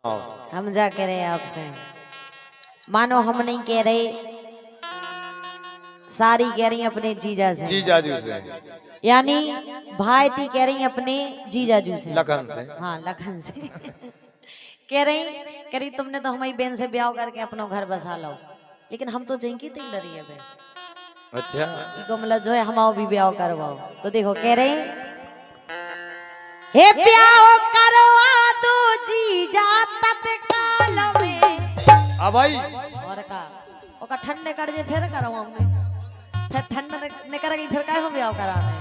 हम जा कह रहे हैं आपसे, मानो हम नहीं कह रहे, सारी कह रही अपने जीजा से, जीजाजू से, यानी भाईती कह रही अपने जीजाजू से, लखन से। हाँ लखन से कह रही तुमने तो हमारी बहन से ब्याह करके अपना घर बसा लो, लेकिन हम तो जिनकी तीन डरी है बहन। अच्छा इको मतलब जो है हमाओ भी ब्याह करवाओ। तो देखो कह रहे हे ब्याह करवा दो जीजा तत्काल में। अब भाई और का ओका ठंडे कर जे फिर कराओ हमने, फिर ठंडा ने करेगी फिर काहे हो ब्याह कराने।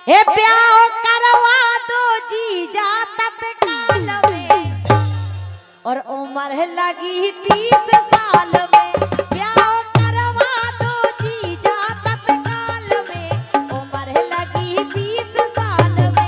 हे ब्याह करवा दो जीजा तत्काल में, और उम्र लगी 20 साल में। ब्याह करवा दो जीजा तत्काल में, उम्र लगी 20 साल में।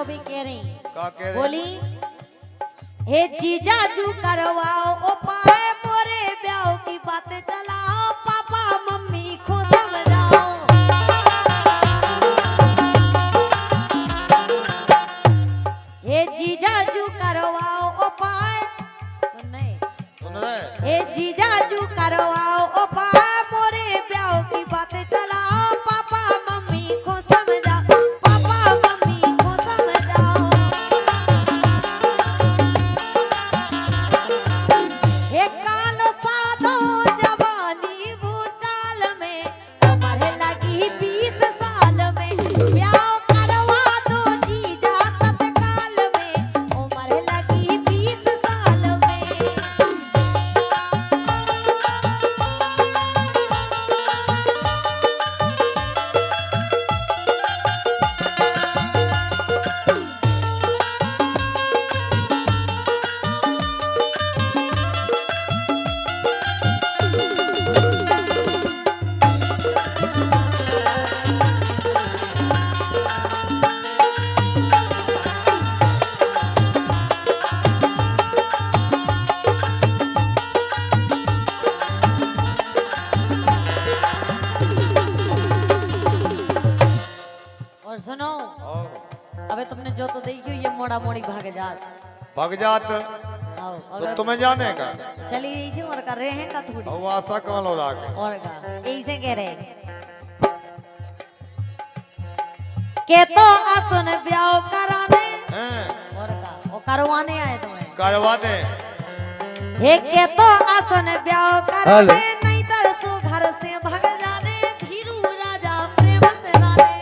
भी कह रही बोली हे जीजाजू करवाओ उपाय, मोरे ब्याह की बातें चलाओ, पापा मम्मी को समझाओ। हे जीजाजू करवाओ उपाय, सुन रहे हे जीजाजू करवाओ उपाय, मोरे ब्याह की बातें चलाओ, पापा मम्मी को समझाओ, पापा मम्मी को समझाओ। हे कालो साधो जवानी भूचाल में, उम्र लगी 20 साल में। ब्याह करवा दो जीजा तत्काल में, उम्र लगी 20 साल में। और सुनो, अबे तुमने जो तो देखी ये मोड़ा मोड़ी भाग जात आओ, तो तुम्हें जाने का चली जी और कर रहे हैं का थोड़ी अब आशा कौन हो रहा और का ऐसे कह रहे के तो आसन ब्याह कराने हैं और का वो करवाने आए तुम्हें करवा दे। हे के तो आसन ब्याह कराने, नहीं तरसो घर से भाग जाने, धीरू राजा प्रेम से राने।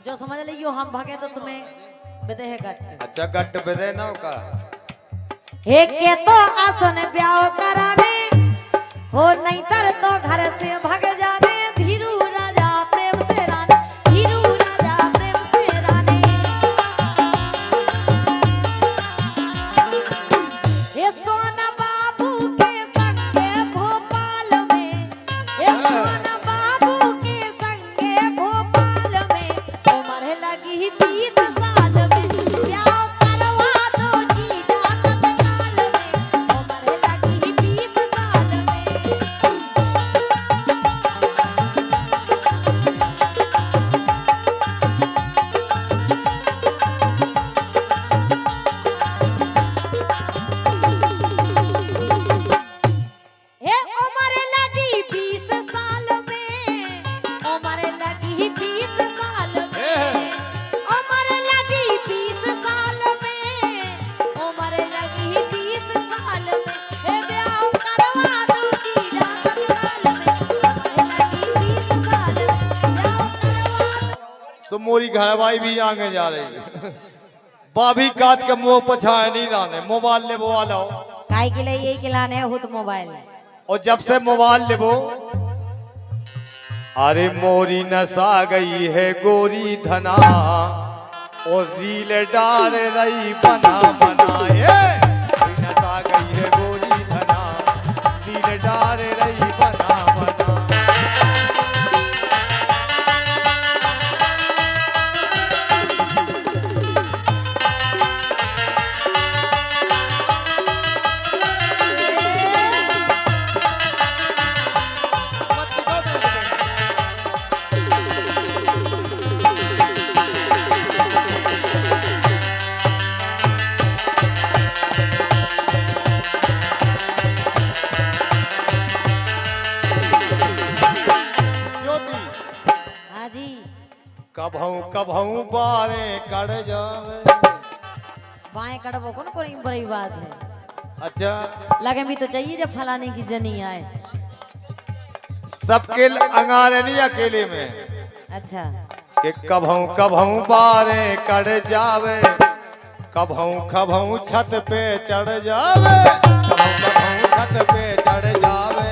जो समझ लियो हम भागे तो तुम्हें बेदे है गट। अच्छा गट बेदे ना का हे के तो आसन ब्याह कराने, हो नहीं तर तो घर से भाग जाने, धीरू राजा प्रेम से राने, धीरू राजा प्रेम से राने। हे सोना बाबू के संगे भोपाल में, हे सोना बाबू के संगे भोपाल में, उम्र लगी 20 साल में। ब्याह करवा दो जीजा तत्काल में, उम्र लगी 20 साल में। मोरी घरवाई भी आगे जा रही है। बाभी काट के मुंह पछाए नहीं लाने, मोबाइल ले वो वाला हो। काय के लिए यही खिलाने है हुत मोबाइल। और जब से मोबाइल ले वो, अरे मोरी नसा गई है गोरी धना, और रील डाल रही बना बनाए। मोरी नसा गई है गोरी धना, रील डाल रही बना बना। हाँ जी। कभऊ बारे कड़ जावे। बाएं कड़बो को ना कोई बड़ी बात है। अच्छा, लगे भी तो चाहिए जब फलाने की जनी आए। सबके अंगारे नहीं अकेले में। अच्छा, कि कभऊ बारे कड़ जावे, कभऊ छत पे चढ़ जावे, कभऊ छत पे चढ़ जावे।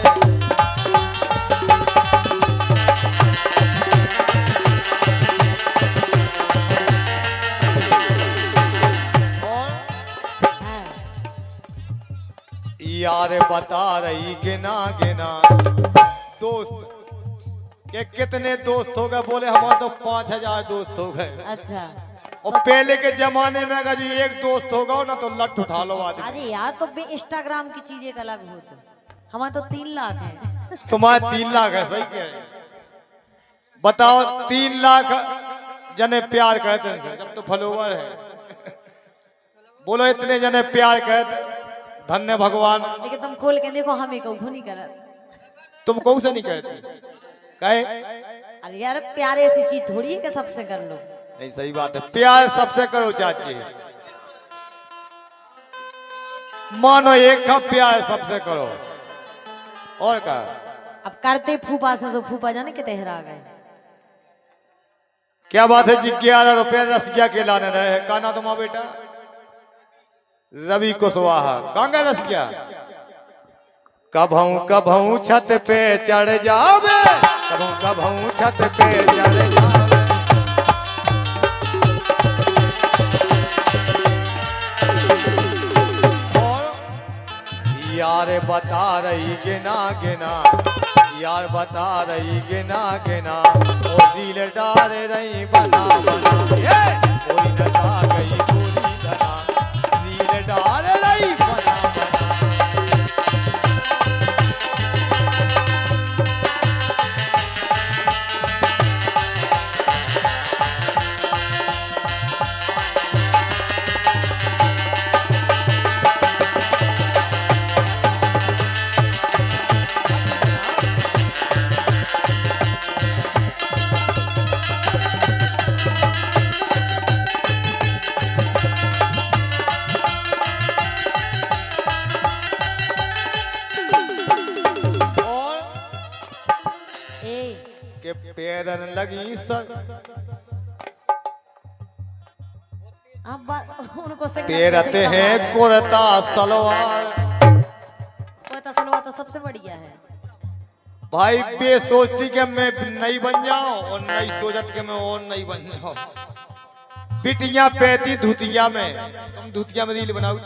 हाँ। यार बता रही गिना गिना दोस्त के कितने दोस्त हो गए। बोले हमारे तो 5000 दोस्त हो गए। अच्छा, और पहले के जमाने में अगर जी एक दोस्त होगा ना तो लट उठा लो आदमी। अरे यार तो बे इंस्टाग्राम की चीजें एक अलग होती। हमारे तो 3 लाख है। तुम्हारे 3 लाख है, सही कह रहे। बताओ 3 लाख जने प्यार करते हैं, जब तो फॉलोवर है। बोलो इतने जने प्यार करते, धन्य भगवान। लेकिन तुम खोल के देखो हमें कहू नहीं कर। तुम कौन से नहीं करते कहे? अरे यार प्यार ऐसी चीज थोड़ी है कि सबसे कर लो। नहीं, सही बात है, प्यार सबसे करो चाची। मानो एक का प्यार सबसे करो। और क्या अब करते फूफा से तो फूफा जाने के तहरा गए। क्या बात है जी, 11 रुपए रसिया के लाने रहे हैं। काना तुम्हारा बेटा रवि कुशवाहा कहाँ गए रसिया? कभऊ छत पे चढ़ जावे, कभऊ छत पे चढ़ जावे। यार बता रही गिना गिना, यार बता रही गिना गिना, और दिल डाल रही बना बना। कोई नसा गई पूरी धना, दिल डाल रही बना बना। के पैरन लगी सर, उनको पैरते हैं कुर्ता सलवार। कुर्ता सलवार तो सबसे बढ़िया है भाई। बे सोचती कि मैं नहीं बन जाऊं, और नहीं सोचत कि मैं और नहीं बन जाऊं। बिटिया पैती धुतिया में, तुम धुतिया में रील बनाओ,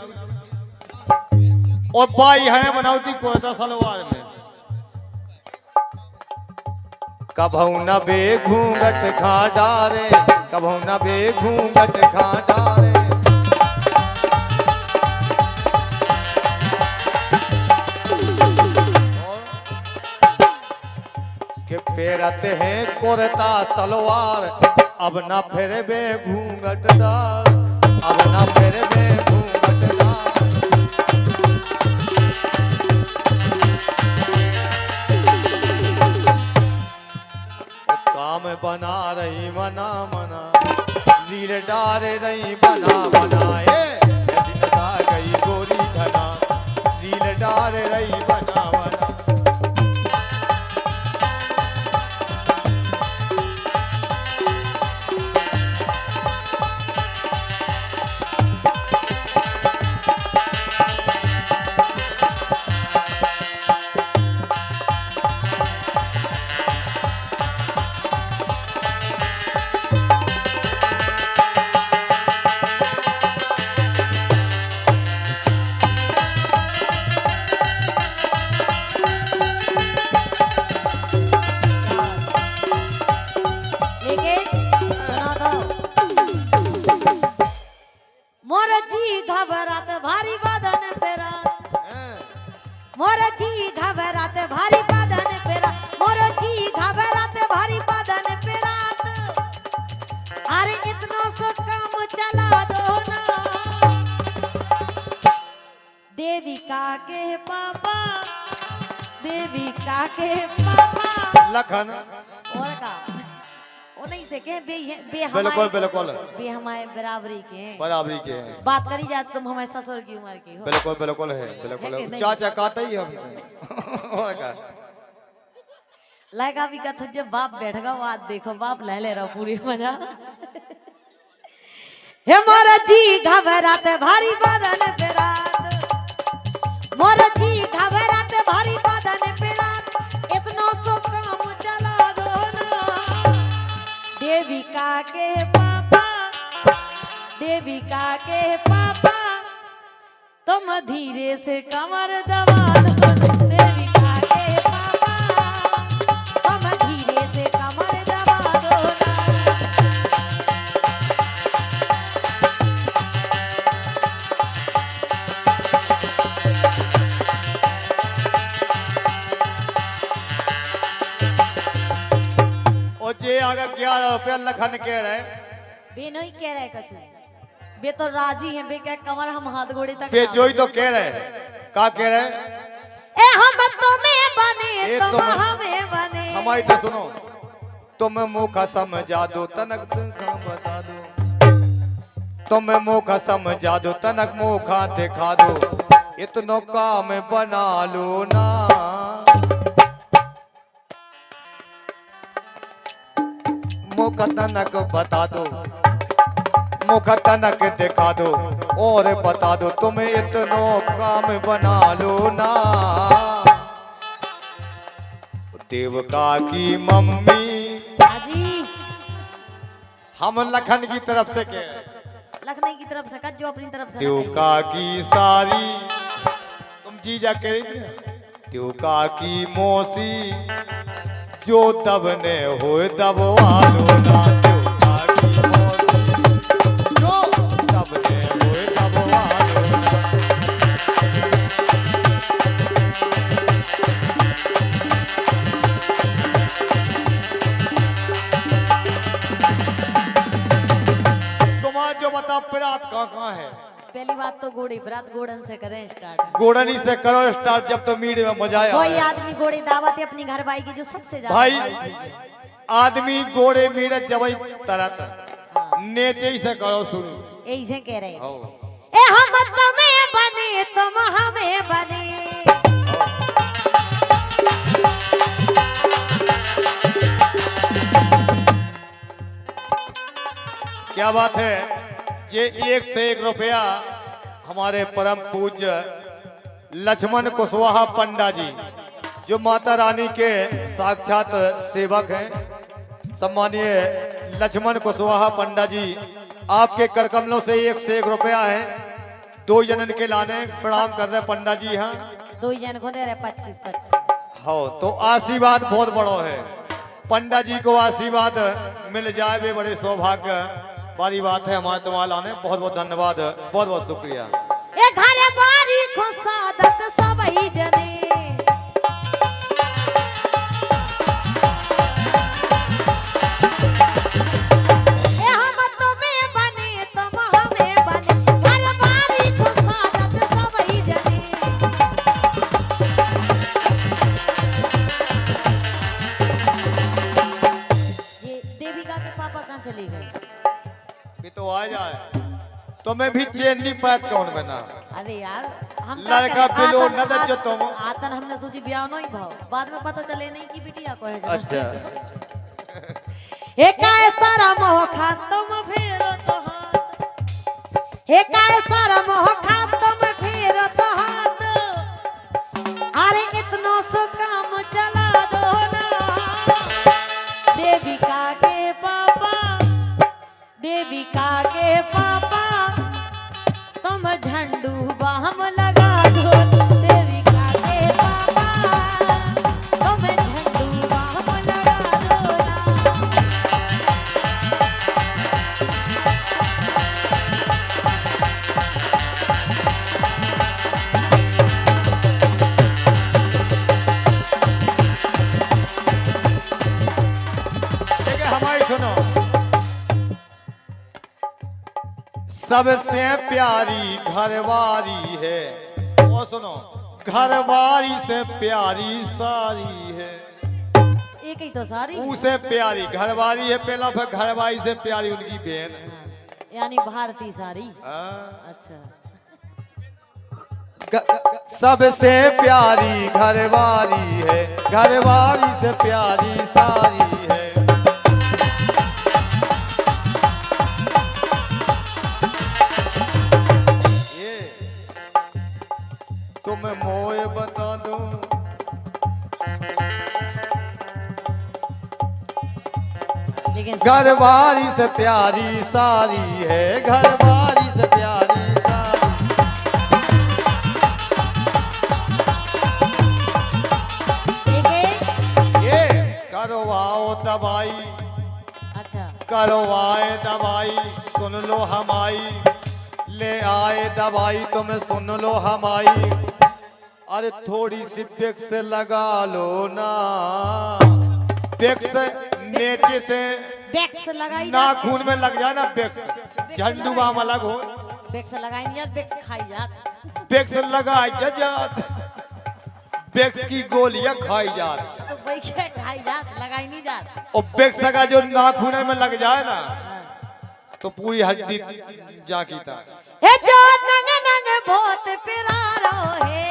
और बाई है बनाओती कुर्ता सलवार में। कभऊ न बे घूंघट खा डारे, कभऊ न बे घूंघट खा डारे। के पेरते हैं कुर्ता सलवार, अब न फिर बे घूंघट डार, अब न फिर बे घूंघट डार। काम बना रही मना मना, रील डाल रही बना बनाए। नसा गई गोरी धना, रील डाल रही बना बना। मोर जी घबरात भारी बदन पे रात, मोर जी घबरात भारी बदन पे रात। अरे इतना सो काम चला दो ना। देविका के पापा, देविका के पापा। लखन और का वो नहीं से के बे बिल्कुल बिल्कुल बे हमारे बराबरी के हैं। बराबरी के हैं। बात करी जाए तुम हमारे ससुर की उम्र की हो। बिल्कुल बिल्कुल है, बिल्कुल है कि नहीं? चाचा कहते ही हम और क्या लगा भी कथ जब बाप बैठगा वो आज देखो बाप ले रहा पूरी मजा। हे मोर जी घबरात भारी बदन पे रात, मोर जी घबरात भारी बदन पे रात। इतना सो काम चला दो ना। देविका के पापा, देविका के पापा, तुम धीरे से कमर दबा दो। देविका के पापा, तुम धीरे से कमर दबा दो ना। और जे आगे 11 रुपया लखन के रहे बे नहीं कह रहे कछु, बे तो राजी हैं, बे क्या कमर हम हाथ गोड़े तक बे जोई तो कह रहे का कह रहे ए हम तुम्हें बने ए तुम तुम हमें बने। हमारी तो सुनो, तुम मुख समझा दो तनक तुम बता दो, तुम मुख समझा दो तनक मुखा दिखा दो, इतनो काम बना लो ना। मुख तनक बता दो, मुख तनक दिखा दो और बता दो, तुम इतनो काम बना लो ना। देवका की मम्मी राजी हम लखन की तरफ से कह रहे, लखनऊ की तरफ से कच जो अपनी तरफ से देवका की सारी तुम जीजा कह रही थी ना, देवका की मौसी जो दबने हो दबवा लो ना। देवका की मौसी जो दबने हो दबवा लो ना। तुम्हारा जो बता प्रात कहाँ है? पहली बात तो गोड़ी बरात गोड़न से करें स्टार्ट। गोड़नी से करो स्टार्ट, जब तो मीड में मजा आया कोई है। आदमी गोड़ी दावत है अपनी घर भाई की जो सबसे ज्यादा भाई आदमी गोड़े मीड जब तरत नेचे ही से करो शुरू। यही से कह रहे हैं। आओ, ए हम तुम्हें बने तुम हमें बने। क्या बात है। ये 1 से 1 रुपया हमारे परम पूज्य लक्ष्मण कुशवाहा पंडा जी, जो माता रानी के साक्षात सेवक हैं, सम्मानीय लक्ष्मण कुशवाहा पंडा जी, आपके करकमलों से 1 से 1 रुपया है। 2 जनन के लाने प्रणाम कर रहे पंडा जी। हाँ 2 जन को दे रहे 25-25। हो तो आशीर्वाद बहुत बड़ो है। पंडा जी को आशीर्वाद मिल जाए वे बड़े सौभाग्य वाली बात है। हमारे तुम्हारे लाने बहुत बहुत धन्यवाद, बहुत बहुत शुक्रिया। ए घरे बारी को सादत सबई जने। ए हम तुम्हें बने तुम हमें बने। घरे बारी को सादत सबई जने। ये देविका के पापा कहाँ चले गए? ये तो आ जाए, तुम्हें भी चैन नहीं पात कौन बना। अरे यार हम लड़का बिलो नदर जो तुम आतन हमने सोची ब्याह नहीं भाव, बाद में पता चले नहीं कि बिटिया को है। अच्छा हे काय सारा मोह खात तुम फेरो तो हाथ। हे काय सारा मोह खात तुम फेरो तो हाथ। अरे इतना सो काम चला दो ना। देविका के पापा, देविका के पापा, तुम झंडू बाम लगा दो। देविका के पापा, तुम झंडू बाम लगा दो ना। सबसे प्यारी घरवारी है। और सुनो, घरवारी से प्यारी सारी है। एक ही तो सारी उसे प्यारी घरवारी है पहला, फिर घरवारी से प्यारी उनकी बहन। यानी भारती सारी। अच्छा सबसे प्यारी घरवारी है, घरवारी से प्यारी सारी है। ये तुम मोए बता दो, लेकिन घरवारी से प्यारी सारी है, घरवारी से प्यारी सारी। ये करवाओ दवाई, अच्छा करवाए दवाई सुन लो हमारी, ले आए दवाई तुम सुन लो हमारी। अरे थोड़ी सी पेक्स लगा लो ना, पेक्स नेचे से बेक्स लगाई नाखून में लग जाए ना, पेक्स झंडू बाम अलग हो, बेक्स लगाई नहीं जात, बेक्स खाई जात। पेक्स लगाई जात, पेक्स की गोलियां खाई जात। तो वही क्या खाई जात, लगाई नहीं जात। और पेक्स का जो नाखून में लग जाए ना तो पूरी हड्डी जाकी था। हे जो नंग नंग बहुत प्यारो है,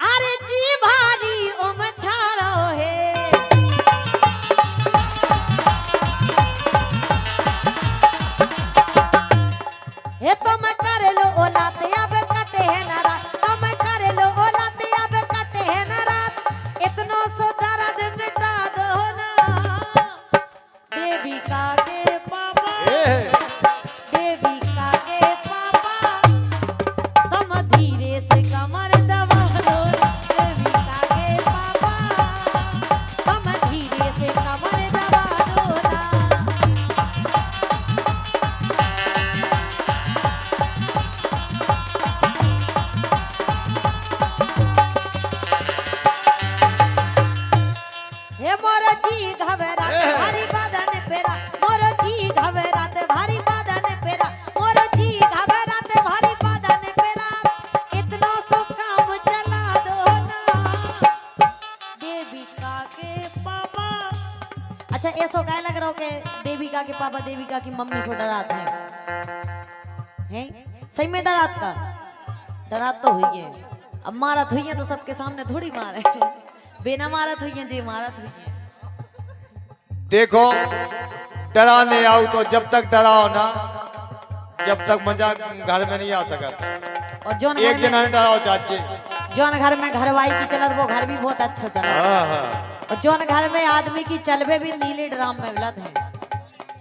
अरे जी भारी उम छारो है। हे तुम कर लो ओलाते अब कटे है ना रात, तुम कर लो ओलाते अब कटे है ना रात। इतनो सो दर्द मिटा दो ना, देविका के पापा, देविका के पापा, तुम धीरे से कमर दबा दो। देविका के पापा, तुम धीरे से कमर दबा दो ना। हे मोर जी घबरात भारी बदन पेरा, मोर जी घबरात भारी बदन पेरा, मोर जी घबरात भारी बदन पेरा। इतना सो काम चला दो ना, देविका के पापा। अच्छा ऐसा क्या लग रहा हो कि देविका के पापा देविका की मम्मी को डराते हैं? सही में डरात का डरात तो हुई है, अब मारत हुई है तो सबके सामने थोड़ी मारे, बिना मारत हुई है जी मारत हुई है। देखो डराने आओ तो जब तक डराओ ना, जब तक मजा घर में नहीं आ सकता। और जोन एक जना डराओ चाचे, जोन घर में घरवाई की चलत वो घर भी बहुत अच्छा चला। और जोन घर में आदमी की चलवे भी नीले ड्राम में मिलत है।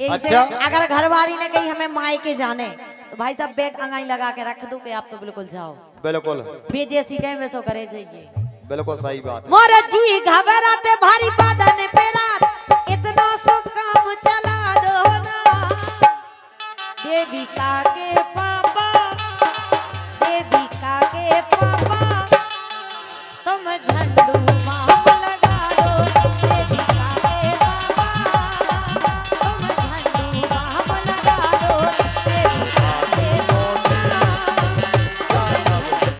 ऐसे अच्छा? अगर घरवाली ने कही हमें माई के जाने तो भाई साहब बैग अंगाई लगा के रख दो कि आप तो बिल्कुल जाओ, बिल्कुल बेजे सीखे वैसो करे चाहिए। बिल्कुल सही बात है। मोर जी घबराते भारी बदन पे रात, इतना सो काम चला दो ना, देविका